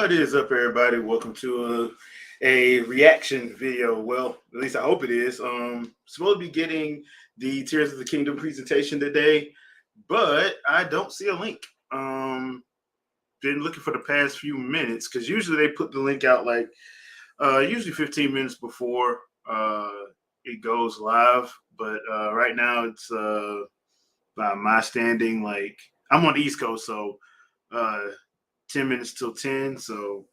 What is up, everybody? Welcome to a reaction video. Well, at least I hope it is. Supposed to be getting the Tears of the Kingdom presentation today, but I don't see a link. Been looking for the past few minutes because usually they put the link out like usually 15 minutes before it goes live. But right now it's by my standing. Like I'm on the East Coast, so. Uh, 10 minutes till 10. So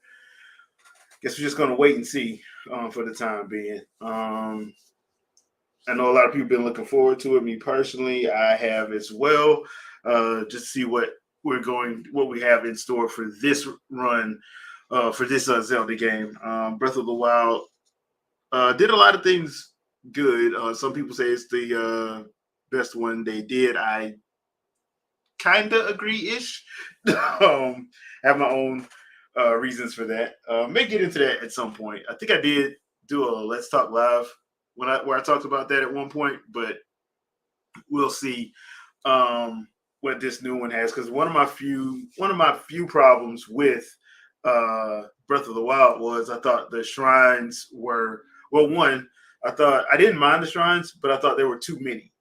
guess we're just going to wait and see for the time being. I know a lot of people have been looking forward to it. Me personally, I have as well. Just see what we have in store for this run, for this Zelda game. Breath of the Wild did a lot of things good. Some people say it's the best one they did. I kind of agree-ish. Have my own reasons for that. May get into that at some point. I think I did do a Let's Talk Live where I talked about that at one point, but we'll see what this new one has. Because one of my few problems with Breath of the Wild was I thought the shrines were one. I thought I didn't mind the shrines, but I thought there were too many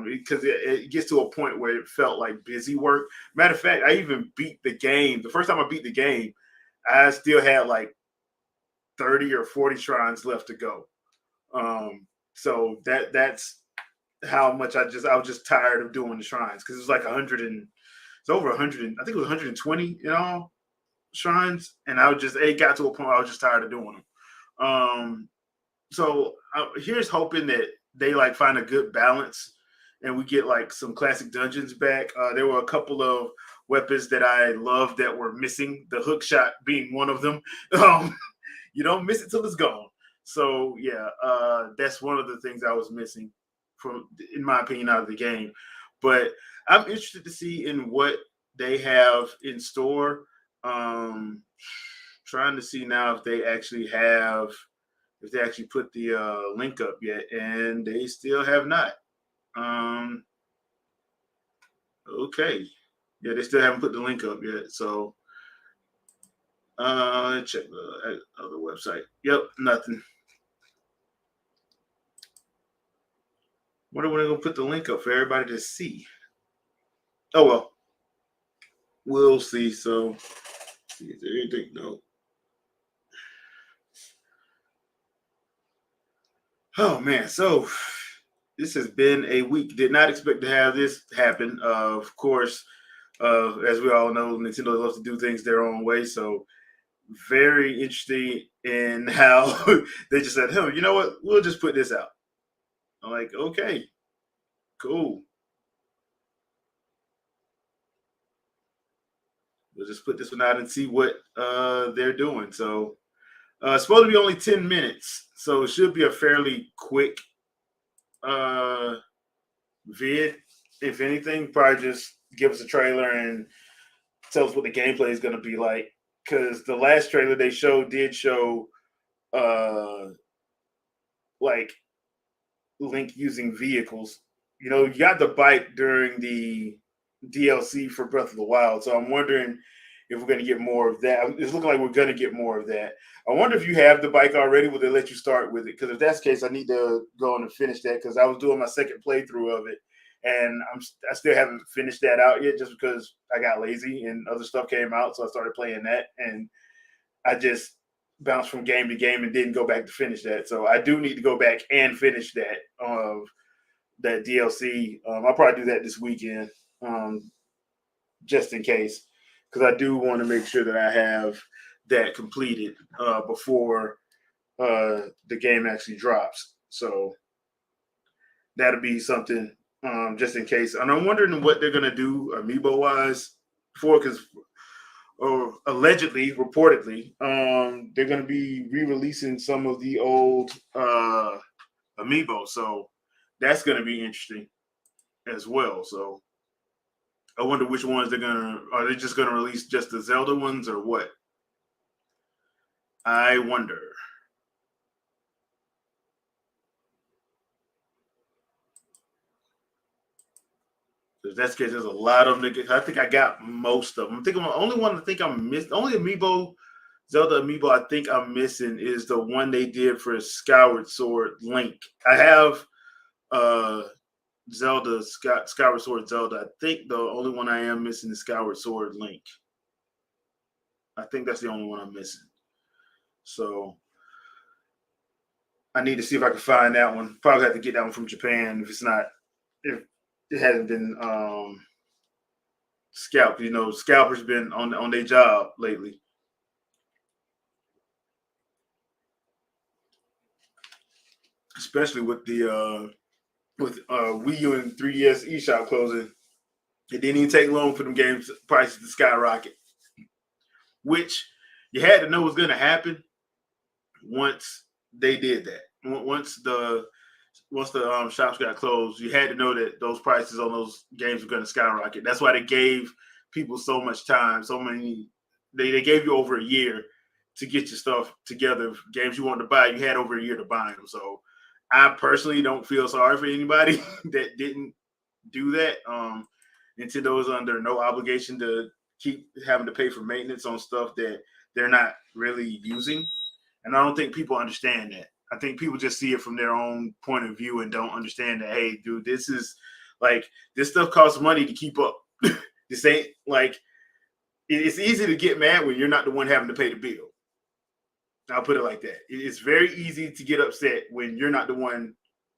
because it gets to a point where it felt like busy work. Matter of fact, I even beat the game. The first time I beat the game, I still had like 30 or 40 shrines left to go. So that's how much I was just tired of doing the shrines because it was like 100 and it's over 100. I think it was 120 in all shrines, and it got to a point where I was just tired of doing them. So here's hoping that they like find a good balance and we get like some classic dungeons back. There were a couple of weapons that I loved that were missing, the hook shot being one of them. You don't miss it till it's gone. So yeah, that's one of the things I was missing from, in my opinion, out of the game. But I'm interested to see in what they have in store. Trying to see now if they actually put the link up yet, and they still have not. Okay, yeah, they still haven't put the link up yet. So check the other website. Yep, nothing. Wonder when they're gonna put the link up for everybody to see. Oh well, we'll see. So, see if there's anything. No. Oh man, so this has been a week. Did not expect to have this happen. Of course, as we all know, Nintendo loves to do things their own way. So very interesting in how they just said, "Hey, you know what? We'll just put this out." I'm like, okay, cool. We'll just put this one out and see what they're doing. So it's supposed to be only 10 minutes, so it should be a fairly quick uh, vid. If anything, probably just give us a trailer and tell us what the gameplay is going to be like. Because the last trailer they showed did show uh, like Link using vehicles. You know, you got the bike during the DLC for Breath of the Wild, so I'm wondering if we're going to get more of that. It's looking like we're going to get more of that. I wonder if you have the bike already. Will they let you start with it? Because if that's the case, I need to go on and finish that because I was doing my second playthrough of it, and I still haven't finished that out yet, just because I got lazy and other stuff came out, so I started playing that, and I just bounced from game to game and didn't go back to finish that. So I do need to go back and finish that that DLC. I'll probably do that this weekend, just in case, because I do want to make sure that I have that completed before the game actually drops. So that'll be something just in case. And I'm wondering what they're gonna do amiibo wise for, because or allegedly, reportedly, they're going to be re-releasing some of the old amiibo. So that's going to be interesting as well. So I wonder which ones are they just going to release just the Zelda ones or what? I wonder. If that's the case, there's a lot of them. I think I got most of them. I think I'm the only one I think I'm missing. The only amiibo, Zelda amiibo I think I'm missing is the one they did for Skyward Sword Link. I have uh Zelda, Skyward Sword Zelda. I think the only one I am missing is Skyward Sword Link. I think that's the only one I'm missing. So I need to see if I can find that one. Probably have to get that one from Japan if it's not, if it hasn't been scalped. You know, scalpers been on their job lately. Especially with Wii U and 3DS eShop closing. It didn't even take long for them games prices to skyrocket, which you had to know was going to happen once they did that. Once the shops got closed, you had to know that those prices on those games were going to skyrocket. That's why they gave people so much time, so many. They gave you over a year to get your stuff together. Games you wanted to buy, you had over a year to buy them. So I personally don't feel sorry for anybody that didn't do that. Nintendo is under no obligation to keep having to pay for maintenance on stuff that they're not really using. And I don't think people understand that. I think people just see it from their own point of view and don't understand that, hey, dude, this is like, this stuff costs money to keep up. This ain't like, it's easy to get mad when you're not the one having to pay the bill. I'll put it like that. It's very easy to get upset when you're not the one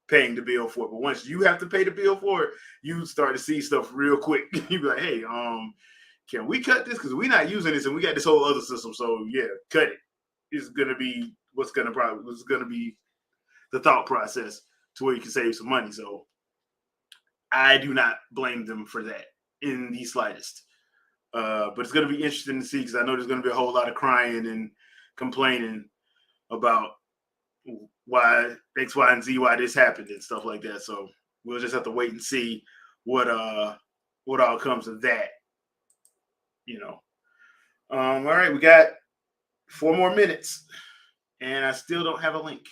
paying the bill for it. But once you have to pay the bill for it, you start to see stuff real quick. You be like, hey, can we cut this? Because we're not using this and we got this whole other system. So yeah, cut it. It's gonna be what's gonna be the thought process to where you can save some money. So I do not blame them for that in the slightest. But it's gonna be interesting to see because I know there's gonna be a whole lot of crying and complaining about why X, Y, and Z, why this happened and stuff like that. So we'll just have to wait and see what all comes of that. You know. All right, we got 4 more minutes, and I still don't have a link.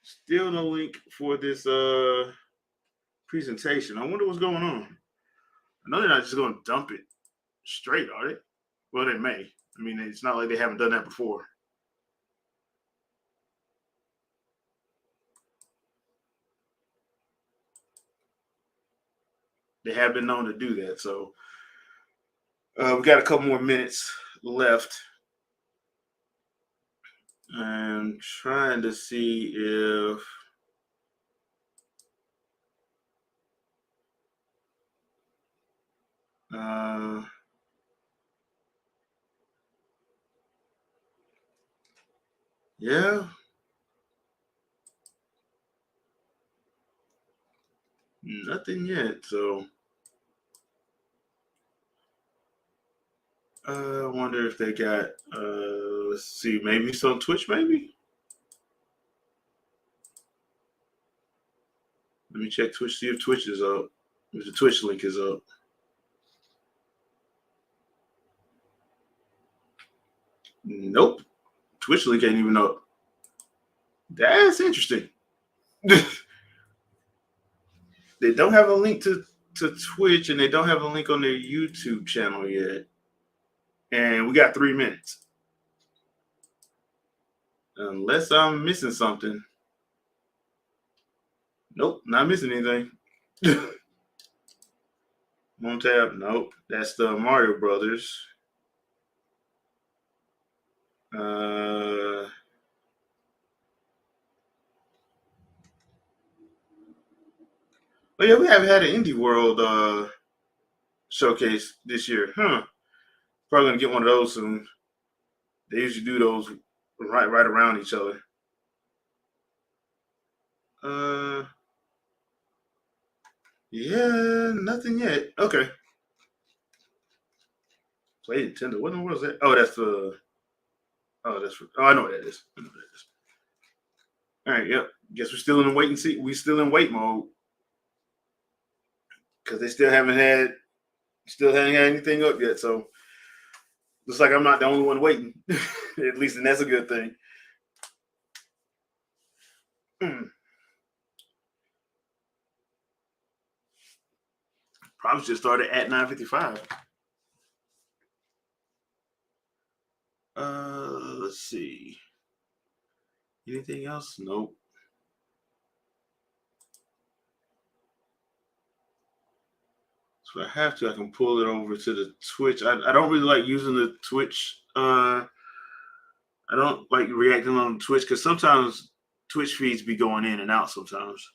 Still no link for this presentation. I wonder what's going on. I know they're not just going to dump it straight, are they? Well, they may. I mean, it's not like they haven't done that before. They have been known to do that. So we got a couple more minutes left. I'm trying to see if yeah. Nothing yet. So I wonder if they got let's see, maybe it's on Twitch, maybe? Let me check Twitch, see if Twitch is up. If the Twitch link is up. Nope. Twitch link ain't even up. That's interesting. They don't have a link to Twitch and they don't have a link on their YouTube channel yet. And we got 3 minutes. Unless I'm missing something. Nope, not missing anything. One tab, nope. That's the Mario Brothers. Oh yeah, we haven't had an Indie World showcase this year, huh? Probably gonna get one of those soon. They usually do those right around each other. Yeah, nothing yet. Okay. Play Nintendo. What in the world is that? Oh, that's the. Oh, that's. Oh, I know what that is. I know what that is. All right. Yep. Guess we're still in the wait and see. We still in wait mode because they still haven't had anything up yet. So looks like I'm not the only one waiting. At least, and that's a good thing. Probably just started at 9:55. Let's see. Anything else? Nope. So I have to. I can pull it over to the Twitch. I don't really like using the Twitch. I don't like reacting on Twitch because sometimes Twitch feeds be going in and out sometimes.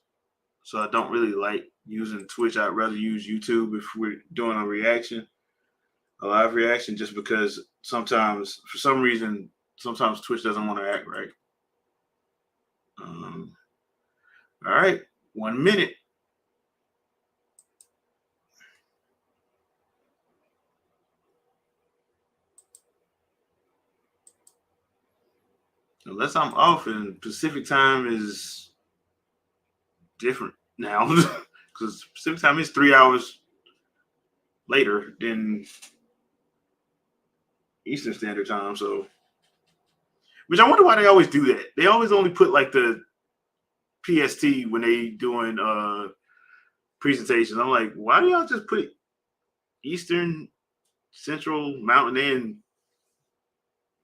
So I don't really like using Twitch. I'd rather use YouTube if we're doing a reaction, a live reaction, just because sometimes, for some reason, sometimes Twitch doesn't want to act right. All right, 1 minute. Unless I'm off and Pacific time is different now, because Pacific time is 3 hours later than Eastern Standard Time. So, which I wonder why they always do that. They always only put like the PST when they doing presentations. I'm like, why do y'all just put Eastern, Central, Mountain, and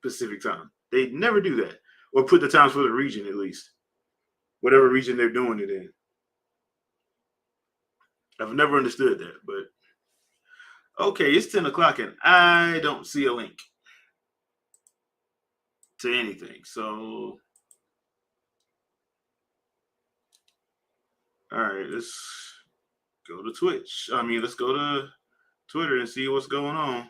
Pacific time? They never do that, or put the times for the region at least, whatever region they're doing it in. I've never understood that, but okay, it's 10 o'clock and I don't see a link to anything. So, all right, let's go to Twitch. Let's go to Twitter and see what's going on.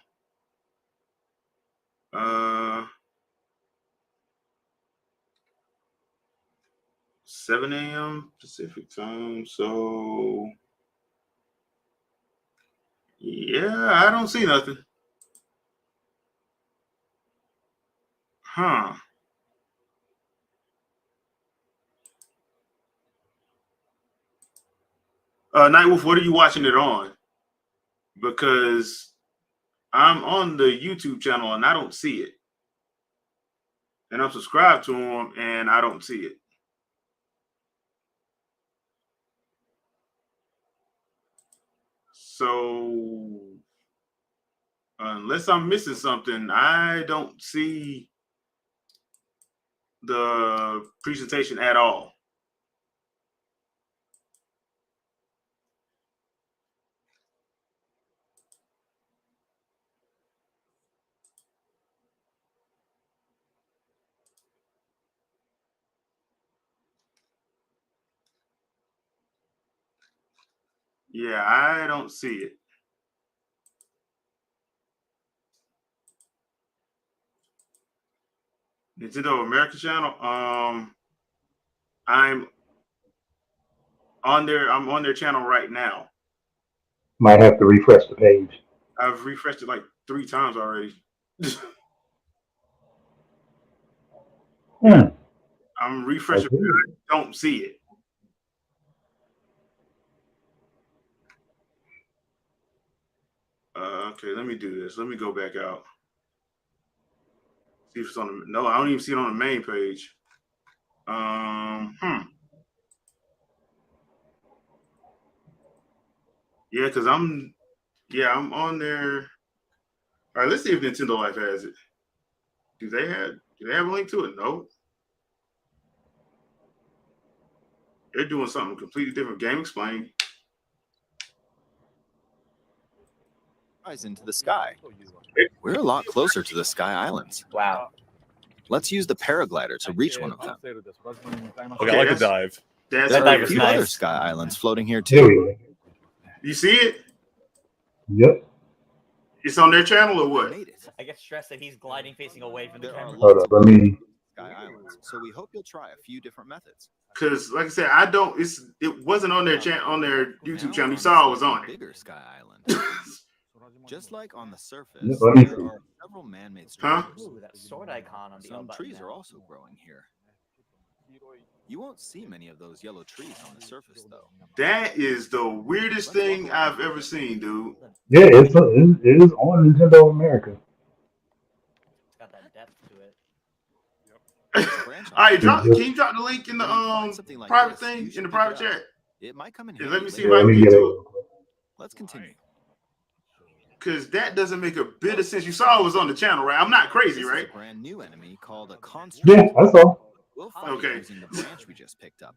7 a.m. Pacific time. So, yeah, I don't see nothing. Huh. Nightwolf, what are you watching it on? Because I'm on the YouTube channel and I don't see it. And I'm subscribed to him and I don't see it. So unless I'm missing something, I don't see the presentation at all. Yeah, I don't see it. Nintendo America channel. I'm on their channel right now. Might have to refresh the page. I've refreshed it like 3 times already. I'm refreshing. Okay. I don't see it. Okay, let me do this. Let me go back out. See if it's on the. No, I don't even see it on the main page. Yeah, because I'm on there. All right, let's see if Nintendo Life has it. Do they have a link to it? No. They're doing something completely different. Game Explain. Into the sky. We're a lot closer to the Sky Islands. Wow. Let's use the paraglider to reach one of them. Okay, I like the dive. That's That There are dive a is few nice. other Sky Islands floating here There too. we go. You see it? Yep. It's on their channel or We what? made it. I get stressed that he's gliding facing away from the There are camera. Hold lots up. of Let me. Sky Islands, so we hope you'll try a few different methods. Because like I said, I don't. It wasn't on their on their YouTube Now channel. You on saw I a was slightly on it. bigger Sky Island. Just like on the surface, Yep, let me there see. are several man-made Huh? structures. Ooh, that sword icon on the L Some button trees now. are also growing here. You won't see many of those yellow trees on the surface, though. That is the weirdest thing I've ever seen, dude. Yeah, it is on Nintendo America. It's got that depth to it. All right, can you drop the link in the Something like private this, thing you should in the pick it private up. chat? It might come in And handy let me see Yeah, if I let can me get get to it. it. Let's continue. Because that doesn't make a bit of sense. You saw it was on the channel, right? I'm not crazy, This is right? a brand new enemy called a construct. Yeah, that's all. We'll fight Okay. it using the branch we just picked up.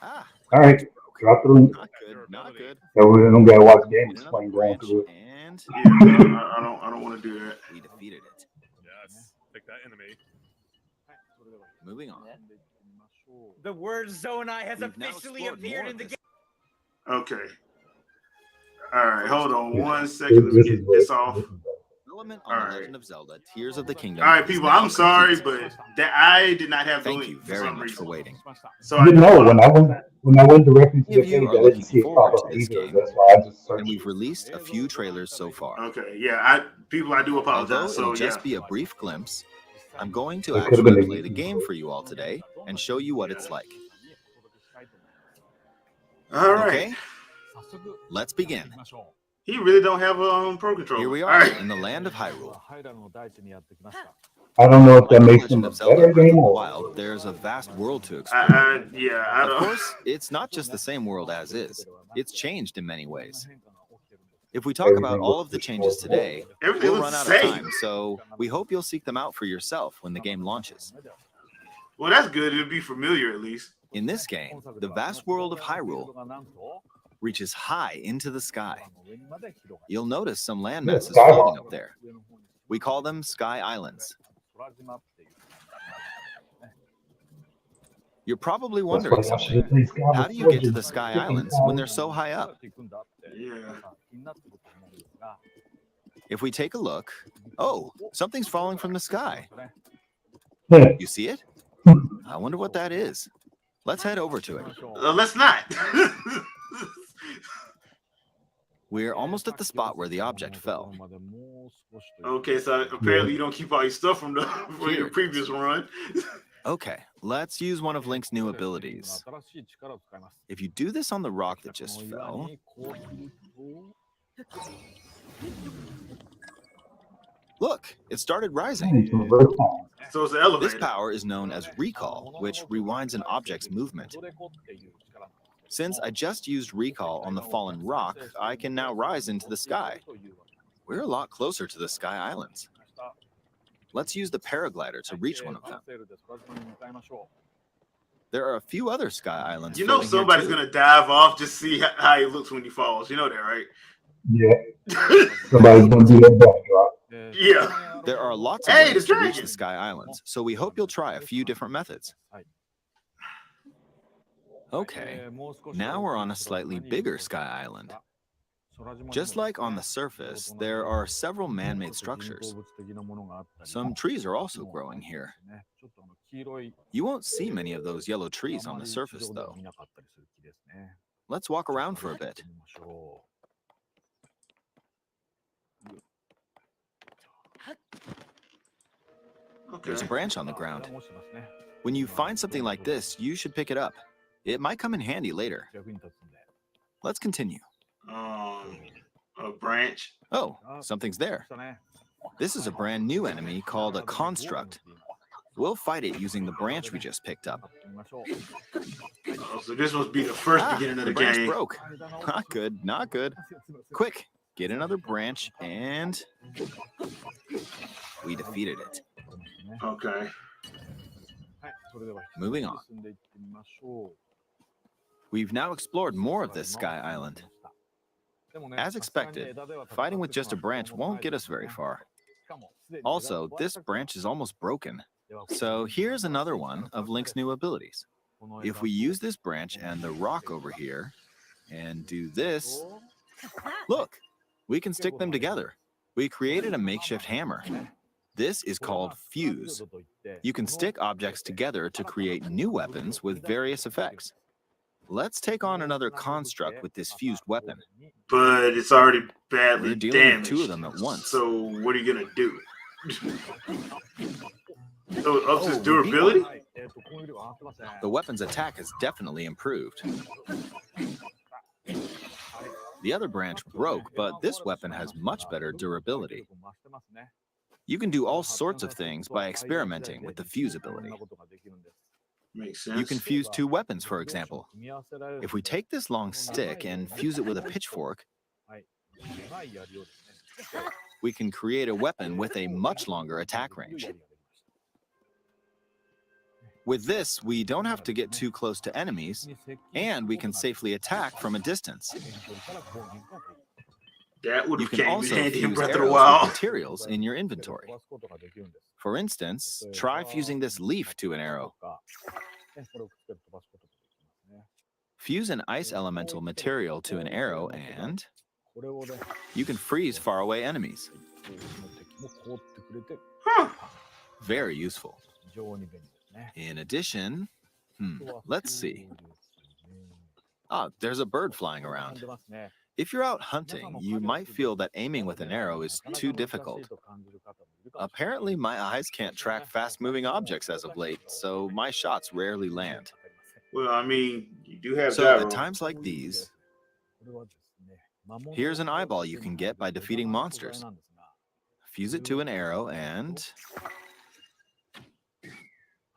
Ah, All right, drop the link. not good, not good. So we don't gotta watch the game Get another explain going branch, through it. and Yeah, I don't want to do that. we defeated it. Yes. Pick that enemy. Moving on. The word Zonai has We've now officially explored appeared more in the of game. Okay. All right, hold on Yeah. 1 second. Let me This is get what- this off. this is what- Element on All the right. Legend of Zelda: Tears of the Kingdom. All right, is people, now I'm sorry, complete. but that I did not have the Thank link you for very some much for reason. waiting. So I You know, do when I went directly to Many the of you page, are I didn't looking see it forward pop to up this either. game, That's why I just and searched. we've released a few trailers so far. Okay, yeah, I do apologize. Although So it'll yeah, just be a brief glimpse, I'm going to It could have been actually a play the YouTube game clip. for you all today and show you what it's like. all right. Okay, let's begin. He really don't have a pro controller. Here we All are right. in the land of Hyrule. I don't know if that Like The makes them Legend a of Zelda: better Breath of game the or. Wild, there's a vast world to explore. I Of don't. course, it's not just the same world as is. It's changed in many ways. If we talk about Everything all looks of the just changes more today, Everything we'll looks run the out of same. time, so we hope you'll seek them out for yourself when the game launches. Well, that's good. It'll be familiar at least. In this game, the vast world of Hyrule reaches high into the sky. You'll notice some landmasses Yeah, floating up there. We call them Sky Islands. You're probably That's wondering why y'all should something. have played Sky How do you before get to just the Sky picking Islands when they're so high up? Yeah. If we take a look, oh, something's falling from the sky. Yeah. You see it? I wonder what that is. Let's head over to it. Let's not. We're almost at the spot where the object fell. Okay, so apparently you don't keep all your stuff from your previous run. Okay, let's use one of Link's new abilities. If you do this on the rock that just fell, look, it started rising. So it's an elevator. This power is known as recall, which rewinds an object's movement. Since I just used recall on the fallen rock, I can now rise into the sky. We're a lot closer to the Sky Islands. Let's use the paraglider to reach one of them. There are a few other Sky Islands. You know floating here, somebody's too. gonna dive off just see how he looks when he falls. You know that, right? Yeah. Somebody's gonna do that backdrop. Yeah. There are lots of Hey, ways the to reach dragon! the Sky Islands, so we hope you'll try a few different methods. Okay, now we're on a slightly bigger Sky Island. Just like on the surface, there are several man-made structures. Some trees are also growing here. You won't see many of those yellow trees on the surface, though. Let's walk around for a bit. Okay. There's a branch on the ground. When you find something like this, you should pick it up. It might come in handy later. Let's continue. A branch. Oh, something's there. This is a brand new enemy called a construct. We'll fight it using the branch we just picked up. Oh, so this must be the first beginning of the branch game. broke. Not good, not good. Quick, get another branch and we defeated it. Okay. Moving on. We've now explored more of this Sky Island. As expected, fighting with just a branch won't get us very far. Also, this branch is almost broken. So here's another one of Link's new abilities. If we use this branch and the rock over here and do this, look, we can stick them together. We created a makeshift hammer. This is called fuse. You can stick objects together to create new weapons with various effects. Let's take on another construct with this fused weapon. But it's already badly We're dealing with damaged. two of them at once. So what are you gonna do? So it ups its Oh, durability? The weapon's attack has definitely improved. The other branch broke, but this weapon has much better durability. You can do all sorts of things by experimenting with the fuse ability. Makes sense. You can fuse two weapons, for example. If we take this long stick and fuse it with a pitchfork, We can create a weapon with a much longer attack range. With this, we don't have to get too close to enemies, and we can safely attack from a distance. That would You have can came in also handy in fuse Breath of the arrows with Wild. materials in your inventory. For instance, try fusing this leaf to an arrow. Fuse an ice elemental material to an arrow and you can freeze faraway enemies. Huh. Very useful. In addition, let's see. Ah, there's a bird flying around. If you're out hunting, you might feel that aiming with an arrow is too difficult. Apparently, my eyes can't track fast-moving objects as of late, so my shots rarely land. Well, I mean, you do have So gyro. at times like these, here's an eyeball you can get by defeating monsters. Fuse it to an arrow and...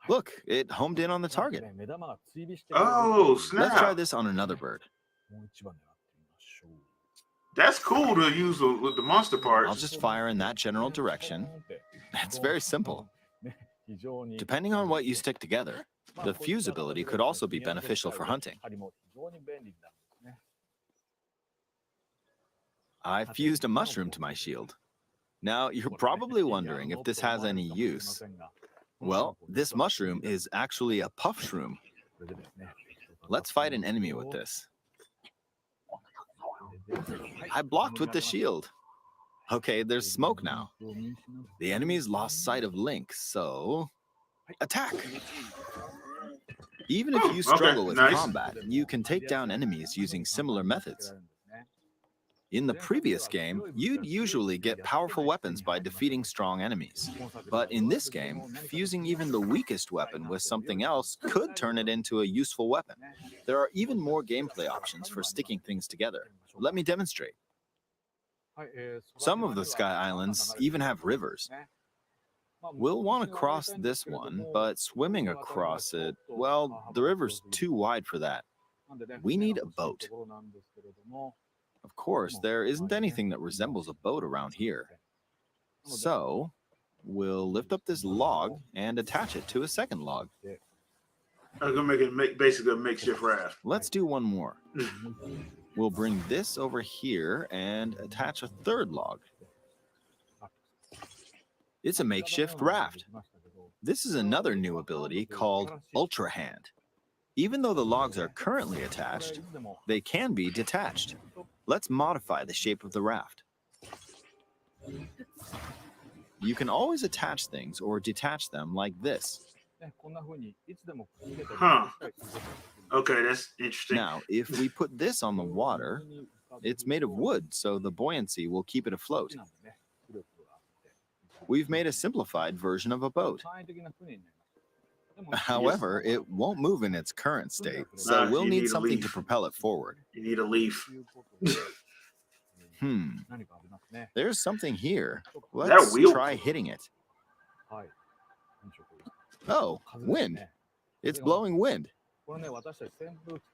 Look, it homed in on the target. Oh, snap. Let's try this on another bird. That's cool to use with the monster parts. I'll just fire in that general direction. It's very simple. Depending on what you stick together, the fuse ability could also be beneficial for hunting. I fused a mushroom to my shield. Now, you're probably wondering if this has any use. Well, this mushroom is actually a puff shroom. Let's fight an enemy with this. I blocked with the shield. Okay, there's smoke now. The enemy's lost sight of Link, so... attack! Even if you struggle with combat, you can take down enemies using similar methods. In the previous game, you'd usually get powerful weapons by defeating strong enemies. But in this game, fusing even the weakest weapon with something else could turn it into a useful weapon. There are even more gameplay options for sticking things together. Let me demonstrate. Some of the Sky Islands even have rivers. We'll want to cross this one, but swimming across it, well, the river's too wide for that. We need a boat. Of course, there isn't anything that resembles a boat around here. So, we'll lift up this log and attach it to a second log. I'm gonna make it basically a makeshift raft. Let's do one more. We'll bring this over here and attach a third log. It's a makeshift raft. This is another new ability called Ultra Hand. Even though the logs are currently attached, they can be detached. Let's modify the shape of the raft. You can always attach things or detach them like this. Huh. Okay, that's interesting. Now, if we put this on the water, it's made of wood, so the buoyancy will keep it afloat. We've made a simplified version of a boat. However, it won't move in its current state, so we'll need something to propel it forward. You need a leaf. There's something here. Let's try hitting it. Oh, wind. It's blowing wind.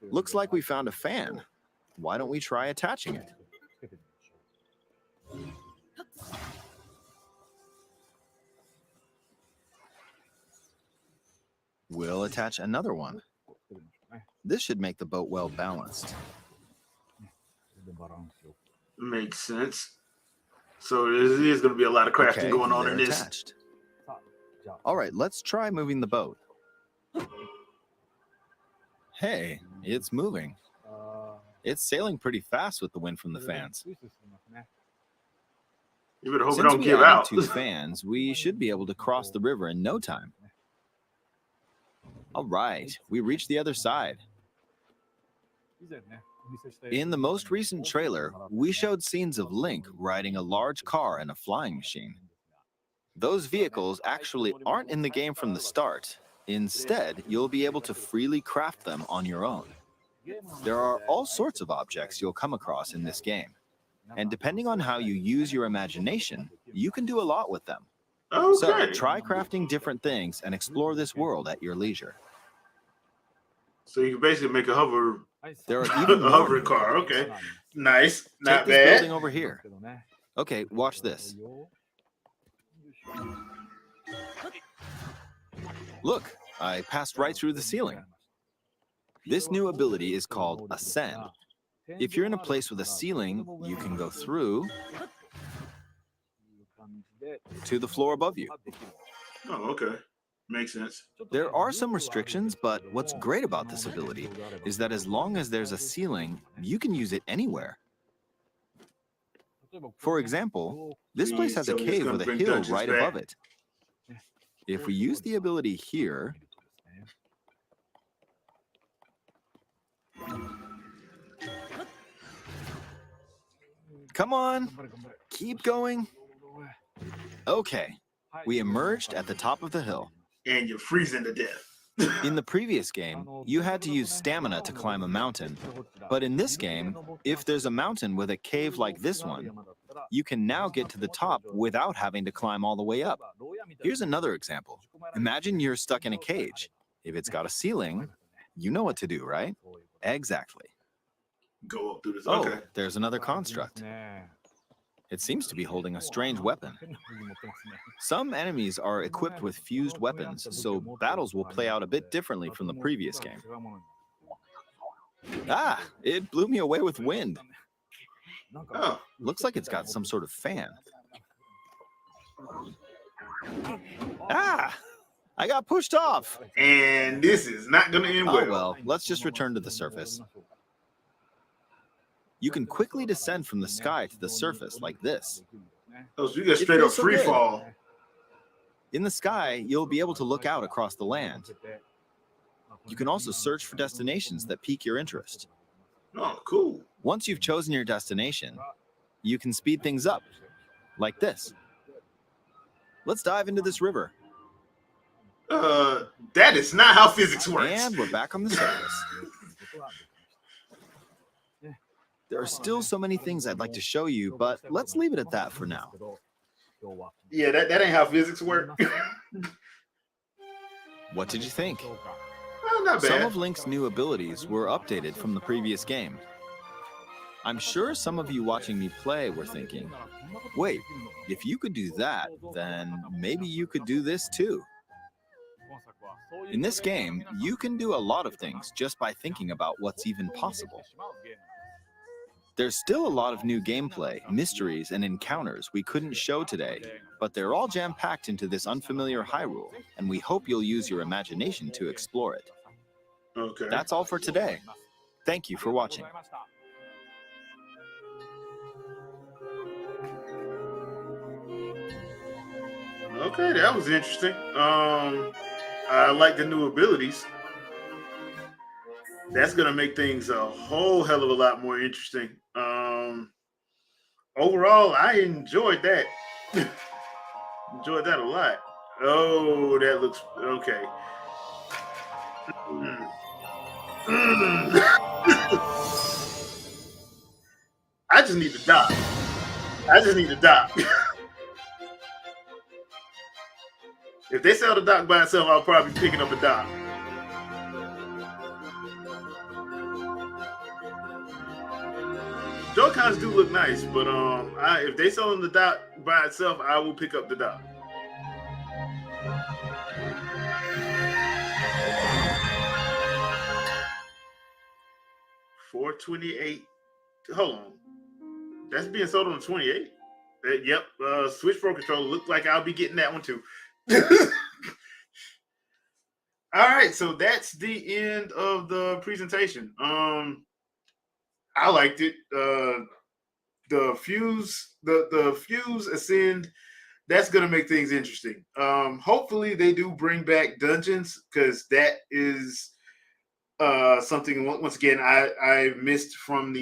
Looks like we found a fan. Why don't we try attaching it? We'll attach another one. This should make the boat well balanced. Makes sense. So there is going to be a lot of crafting going on in this. Attached. All right, let's try moving the boat. Hey, it's moving. It's sailing pretty fast with the wind from the fans. You better hope it Since don't we give added out. 2 fans, we should be able to cross the river in no time. All right, we reached the other side. In the most recent trailer, we showed scenes of Link riding a large car and a flying machine. Those vehicles actually aren't in the game from the start. Instead, you'll be able to freely craft them on your own. There are all sorts of objects you'll come across in this game. And depending on how you use your imagination, you can do a lot with them. Okay. So try crafting different things and explore this world at your leisure. So you can basically make a hover. There are even A more. hovering car. Okay. Nice. Not Take this building bad. over here. Okay, watch this. Look, I passed right through the ceiling. This new ability is called Ascend. If you're in a place with a ceiling, you can go through to the floor above you. Oh, okay. Makes sense. There are some restrictions, but what's great about this ability is that as long as there's a ceiling, you can use it anywhere. For example, this place has a So it's cave gonna with a bring hill dungeons right back. above it. If we use the ability here, come on, keep going. Okay, we emerged at the top of the hill. And you're freezing to death. In the previous game, you had to use stamina to climb a mountain. But in this game, if there's a mountain with a cave like this one, you can now get to the top without having to climb all the way up. Here's another example. Imagine you're stuck in a cage. If it's got a ceiling, you know what to do, right? Exactly. Go up through this. Oh, Okay. there's another construct. It seems to be holding a strange weapon. Some enemies are equipped with fused weapons, so battles will play out a bit differently from the previous game. Ah, it blew me away with wind. Oh, Looks like it's got some sort of fan. Ah, I got pushed off. and this is not gonna end Oh well. well, let's just return to the surface. You can quickly descend from the sky to the surface like this. Oh, so you get It straight up feels so free good. fall. In the sky, you'll be able to look out across the land. You can also search for destinations that pique your interest. Oh, cool. Once you've chosen your destination, you can speed things up, like this. Let's dive into this river. That is not how physics works. And we're back on the surface. There are still so many things I'd like to show you, but let's leave it at that for now. Yeah, that ain't how physics work. What did you think? Oh, not Some bad. of Link's new abilities were updated from the previous game. I'm sure some of you watching me play were thinking, wait, if you could do that, then maybe you could do this too. In this game, you can do a lot of things just by thinking about what's even possible. There's still a lot of new gameplay, mysteries, and encounters we couldn't show today, but they're all jam-packed into this unfamiliar Hyrule, and we hope you'll use your imagination to explore it. Okay. That's all for today. Thank you for watching. Okay, that was interesting. I like the new abilities. That's gonna make things a whole hell of a lot more interesting. Overall, I enjoyed that. Enjoyed that a lot. Oh, that looks okay. Mm. Mm. I just need to dock. I just need to dock. If they sell the dock by itself, I'll probably be picking up a dock. Joy-Cons do look nice, but if they sell the dock by itself, I will pick up the dock. $428. Hold on, that's being sold on the 28th. Yep, Switch Pro controller. Looked like I'll be getting that one too. All right, so that's the end of the presentation. I liked it. The fuse ascend. That's gonna make things interesting. Hopefully they do bring back dungeons, because that is something once again I missed from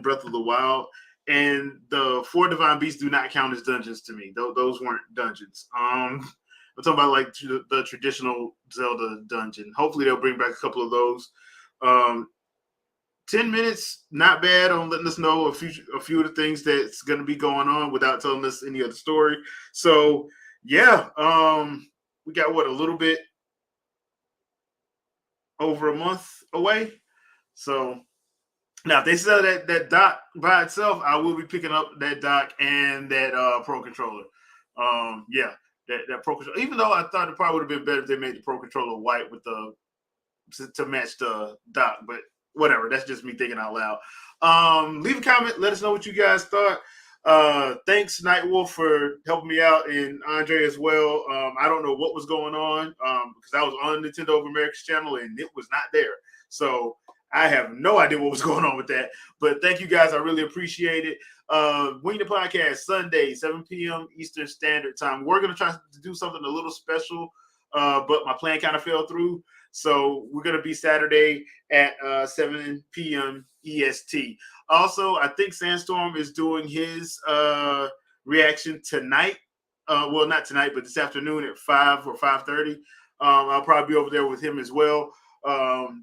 Breath of the Wild. And the 4 divine beasts do not count as dungeons to me. Those weren't dungeons. I'm talking about like the traditional Zelda dungeon. Hopefully they'll bring back a couple of those. 10 minutes, not bad on letting us know a few of the things that's going to be going on without telling us any other story. So yeah, we got a little bit over a month away. So Now, if they sell that dock by itself, I will be picking up that dock and that Pro Controller. Yeah, that Pro Controller. Even though I thought it probably would have been better if they made the Pro Controller white with the to match the dock, but whatever. That's just me thinking out loud. Leave a comment. Let us know what you guys thought. Thanks, Nightwolf, for helping me out, and Andre as well. I don't know what was going on because I was on Nintendo of America's channel and it was not there. So I have no idea what was going on with that. But thank you guys. I really appreciate it. Wing the Podcast, Sunday, 7 p.m. Eastern Standard Time. We're going to try to do something a little special, but my plan kind of fell through. So we're going to be Saturday at 7 p.m. EST. Also, I think Sandstorm is doing his reaction tonight. Well, not tonight, but this afternoon at 5 or 5:30. I'll probably be over there with him as well.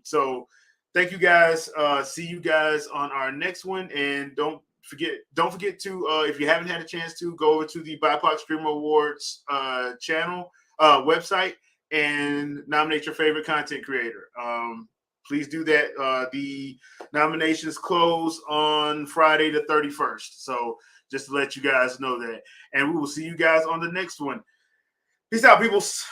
So thank you guys. See you guys on our next one. And don't forget to, if you haven't had a chance to, go over to the BIPOC Streamer Awards channel, website, and nominate your favorite content creator. Please do that. The nominations close on Friday the 31st. So just to let you guys know that. And we will see you guys on the next one. Peace out, peoples.